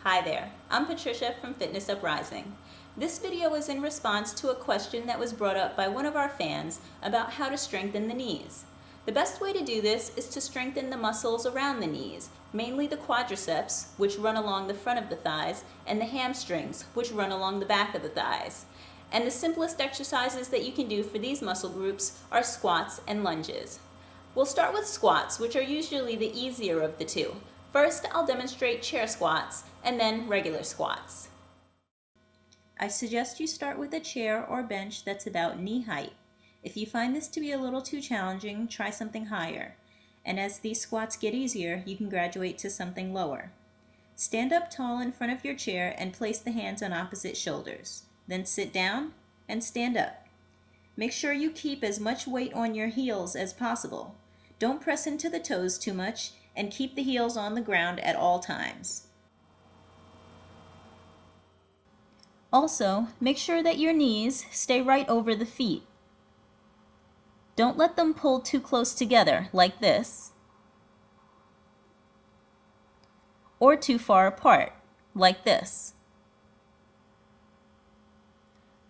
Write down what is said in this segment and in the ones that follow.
Hi there, I'm Patricia from Fitness Uprising. This video is in response to a question that was brought up by one of our fans about how to strengthen the knees. The best way to do this is to strengthen the muscles around the knees, mainly the quadriceps, which run along the front of the thighs, and the hamstrings, which run along the back of the thighs. And the simplest exercises that you can do for these muscle groups are squats and lunges. We'll start with squats, which are usually the easier of the two. First, I'll demonstrate chair squats and then regular squats. I suggest you start with a chair or bench that's about knee height. If you find this to be a little too challenging, try something higher. And as these squats get easier, you can graduate to something lower. Stand up tall in front of your chair and place the hands on opposite shoulders. Then sit down and stand up. Make sure you keep as much weight on your heels as possible. Don't press into the toes too much and keep the heels on the ground at all times. Also, make sure that your knees stay right over the feet. Don't let them pull too close together, like this, or too far apart, like this.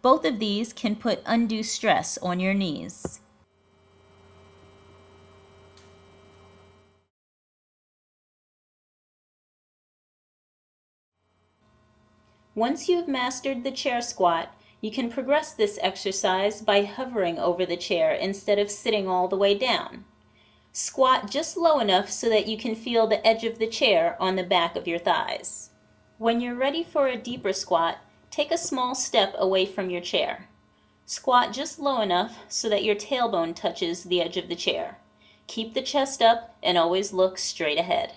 Both of these can put undue stress on your knees. Once you've mastered the chair squat, you can progress this exercise by hovering over the chair instead of sitting all the way down. Squat just low enough so that you can feel the edge of the chair on the back of your thighs. When you're ready for a deeper squat, take a small step away from your chair. Squat just low enough so that your tailbone touches the edge of the chair. Keep the chest up and always look straight ahead.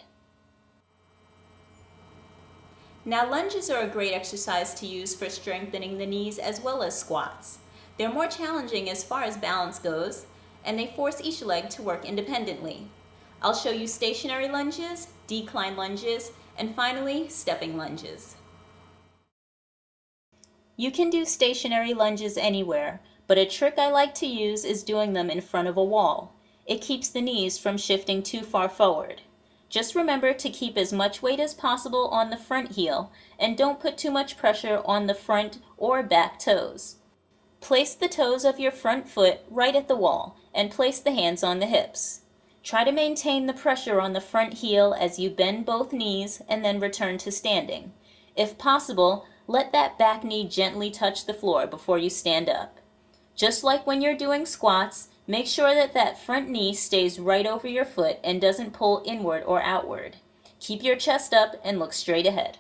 Now, lunges are a great exercise to use for strengthening the knees as well as squats. They're more challenging as far as balance goes, and they force each leg to work independently. I'll show you stationary lunges, decline lunges, and finally, stepping lunges. You can do stationary lunges anywhere, but a trick I like to use is doing them in front of a wall. It keeps the knees from shifting too far forward. Just remember to keep as much weight as possible on the front heel and don't put too much pressure on the front or back toes. Place the toes of your front foot right at the wall and place the hands on the hips. Try to maintain the pressure on the front heel as you bend both knees and then return to standing. If possible, let that back knee gently touch the floor before you stand up. Just like when you're doing squats, make sure that that front knee stays right over your foot and doesn't pull inward or outward. Keep your chest up and look straight ahead.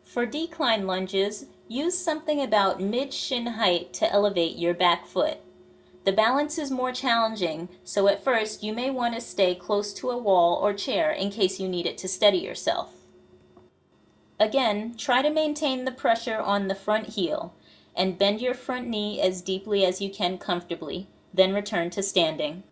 For decline lunges, use something about mid-shin height to elevate your back foot. The balance is more challenging, so at first you may want to stay close to a wall or chair in case you need it to steady yourself. Again, try to maintain the pressure on the front heel and bend your front knee as deeply as you can comfortably, then return to standing.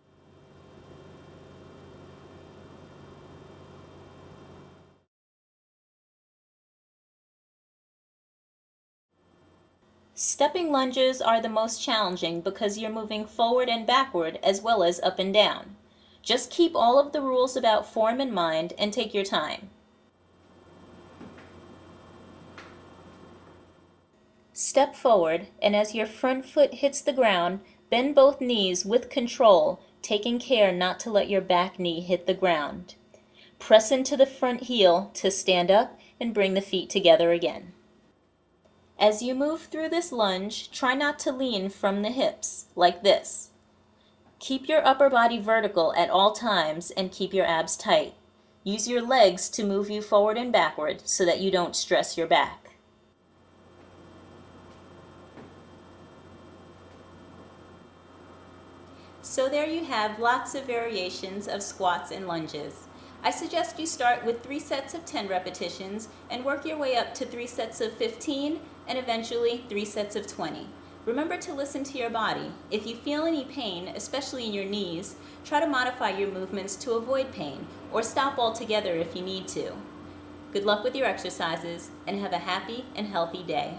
Stepping lunges are the most challenging because you're moving forward and backward as well as up and down. Just keep all of the rules about form in mind and take your time. Step forward, and as your front foot hits the ground, bend both knees with control, taking care not to let your back knee hit the ground. Press into the front heel to stand up and bring the feet together again. As you move through this lunge, try not to lean from the hips, like this. Keep your upper body vertical at all times and keep your abs tight. Use your legs to move you forward and backward so that you don't stress your back. So there you have lots of variations of squats and lunges. I suggest you start with 3 sets of 10 repetitions and work your way up to 3 sets of 15 and eventually 3 sets of 20. Remember to listen to your body. If you feel any pain, especially in your knees, try to modify your movements to avoid pain or stop altogether if you need to. Good luck with your exercises and have a happy and healthy day.